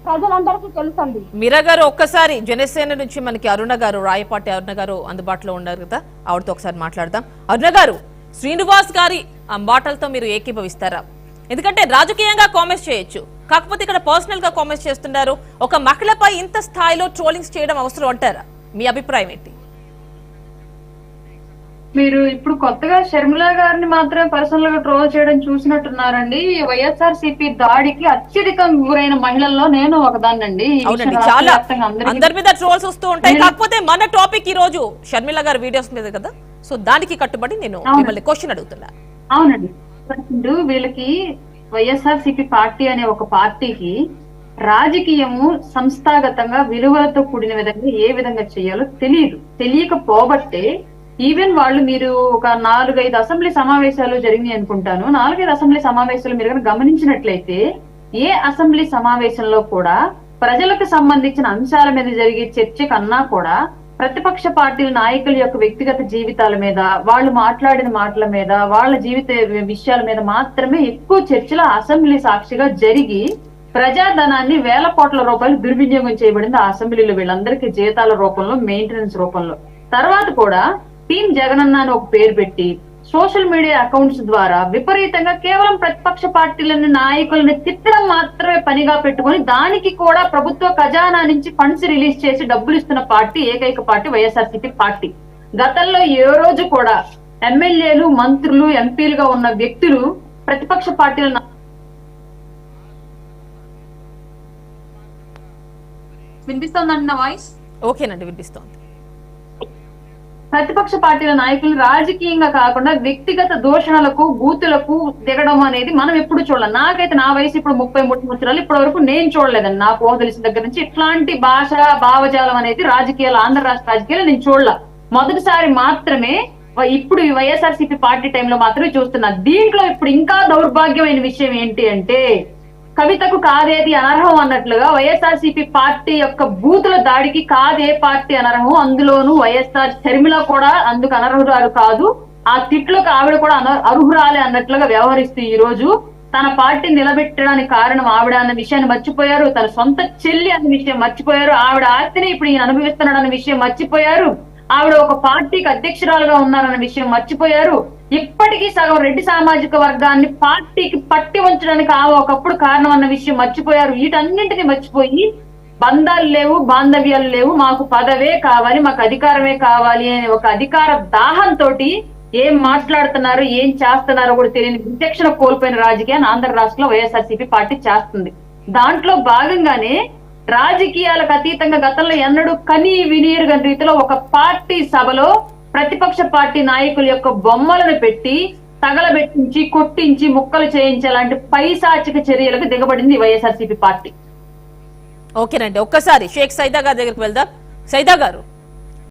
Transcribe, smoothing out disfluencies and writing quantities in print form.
ప్రజలందరికీ తెలుసండి. మీరా గారు, ఒక్కసారి జనసేన నుంచి మనకి అరుణ గారు, రాయపాటి అరుణ గారు అందుబాటులో ఉన్నారు కదా, ఆవిడతో ఒకసారి మాట్లాడదాం. అరుణ గారు, శ్రీనివాస్ గారి ఆ మాటలతో మీరు ఏకీభవిస్తారా? ఎందుకంటే రాజకీయంగా కామెంట్స్ చేయొచ్చు, కాకపోతే ఇక్కడ పర్సనల్ గా కామెంట్స్ చేస్తున్నారు. ఒక మహిళపై ఇంత స్థాయిలో ట్రోలింగ్స్ చేయడం అవసరం అంటారా? మీ అభిప్రాయం ఏంటి? మీరు ఇప్పుడు కొత్తగా షర్మిల గారిని మాత్రమే పర్సనల్ గా ట్రోల్ చేయడం చూసినట్టున్నారండి. వైఎస్ఆర్సీపీ దాడికి అత్యధికంగా గురైన మహిళల్లో నేను ఒకదాన్నండి. చాలా అందరి మీద ట్రోల్స్ వస్తూ ఉంటాయి, కాకపోతే మన టాపిక్ ఈ రోజు షర్మిల గారి వీడియోస్ మీద కదా, సో దానికి కట్టుబడి నేను మిమ్మల్ని క్వశ్చన్ అడుగుతున్నా. అవునండి, వీళ్ళకి వైఎస్ఆర్సీపీ పార్టీ అనే ఒక పార్టీకి రాజకీయము సంస్థాగతంగా విలువలతో కూడిన విధంగా ఏ విధంగా చేయాలో తెలియకపోబట్టే ఈవెన్ వాళ్ళు మీరు ఒక 4-5 అసెంబ్లీ సమావేశాలు జరిగినాయి అనుకుంటాను. 4-5 అసెంబ్లీ సమావేశాలు మీరు కనుక గమనించినట్లయితే ఏ అసెంబ్లీ సమావేశంలో కూడా ప్రజలకు సంబంధించిన అంశాల మీద జరిగే చర్చ కన్నా కూడా ప్రతిపక్ష పార్టీల నాయకుల యొక్క వ్యక్తిగత జీవితాల మీద, వాళ్ళు మాట్లాడిన మాటల మీద, వాళ్ళ జీవిత విషయాల మీద మాత్రమే ఎక్కువ చర్చలు అసెంబ్లీ సాక్షిగా జరిగి ప్రజాధనాన్ని వేల కోట్ల రూపాయలు దుర్వినియోగం చేయబడింది ఆ అసెంబ్లీలో వీళ్ళందరికీ జీతాల రూపంలో, మెయింటెనెన్స్ రూపంలో. తర్వాత కూడా టీం జగనన్న అని ఒక పేరు పెట్టి సోషల్ మీడియా అకౌంట్స్ ద్వారా విపరీతంగా కేవలం ప్రతిపక్ష పార్టీలని నాయకులని తిట్టడం మాత్రమే పనిగా పెట్టుకుని దానికి కూడా ప్రభుత్వ ఖజానా నుంచి ఫండ్స్ రిలీజ్ చేసి డబ్బులు ఇస్తున్న పార్టీ ఏకైక పార్టీ వైఎస్ఆర్సీపీ పార్టీ. గతంలో ఏ రోజు కూడా ఎమ్మెల్యేలు, మంత్రులు, ఎంపీలుగా ఉన్న వ్యక్తులు ప్రతిపక్ష పార్టీల వినిపిస్తోందండి నా వాయిస్? ఓకేనండి, వినిపిస్తోంది. ప్రతిపక్ష పార్టీల నాయకులు రాజకీయంగా కాకుండా వ్యక్తిగత దూషణలకు, బూతులకు దిగడం అనేది మనం ఎప్పుడు చూడాలి. నాకైతే నా వయసు ఇప్పుడు 33 సంవత్సరాలు, ఇప్పటి వరకు నేను చూడలేదండి. నాకు ఊహ తెలిసిన దగ్గర నుంచి ఇట్లాంటి భావజాలం అనేది రాజకీయాలు, ఆంధ్ర రాష్ట్ర రాజకీయాలు నేను చూడలే. మొదటిసారి మాత్రమే ఇప్పుడు వైఎస్ఆర్సీపీ పార్టీ టైంలో మాత్రమే చూస్తున్నా. దీంట్లో ఇప్పుడు ఇంకా దౌర్భాగ్యమైన విషయం ఏంటి అంటే, కవితకు కాదేది అనర్హం అన్నట్లుగా వైఎస్ఆర్సీపీ పార్టీ యొక్క బూతుల దాడికి కాదే పార్టీ అనర్హం, అందులోనూ వైఎస్ఆర్ షర్మిల కూడా అందుకు అనర్హురాలు కాదు, ఆ తిట్లకు ఆవిడ కూడా అర్హురాలే అన్నట్లుగా వ్యవహరిస్తూ ఈ రోజు తన పార్టీని నిలబెట్టడానికి కారణం ఆవిడ అన్న విషయాన్ని మర్చిపోయారు. తన సొంత చెల్లి అన్న విషయం మర్చిపోయారు. ఆవిడ ఆస్తిని ఇప్పుడు ఈయన అనుభవిస్తున్నాడు అన్న విషయం మర్చిపోయారు. ఆవిడ ఒక పార్టీకి అధ్యక్షురాలుగా ఉన్నారన్న విషయం మర్చిపోయారు. ఇప్పటికీ సగం రెడ్డి సామాజిక వర్గాన్ని పార్టీకి పట్టి ఉంచడానికి ఒకప్పుడు కారణం అన్న విషయం మర్చిపోయారు. వీటన్నింటినీ మర్చిపోయి బంధాలు లేవు, బాంధవ్యాలు లేవు, మాకు పదవే కావాలి, మాకు అధికారమే కావాలి అనే ఒక అధికార దాహంతో ఏం మాట్లాడుతున్నారో, ఏం చేస్తున్నారో కూడా తెలియని విచక్షణ కోల్పోయిన రాజకీయాన్ని ఆంధ్ర రాష్ట్రంలో వైఎస్ఆర్సీపీ పార్టీ చేస్తుంది. దాంట్లో భాగంగానే రాజకీయాలకు అతీతంగా గతంలో ఎన్నడూ కనీ వినియరుగని రీతిలో ఒక పార్టీ సభలో ప్రతిపక్ష పార్టీ నాయకుల యొక్క బొమ్మలను పెట్టి తగలబెట్టించి, కొట్టించి, ముక్కలు చేయించాలంటే పైశాచిక చర్యలకు దిగబడింది వైఎస్ఆర్సీపీ పార్టీ. ఓకేనండి, ఒక్కసారి షేక్ సైదా గారి దగ్గరికి వెళ్దాం. సైదా గారు,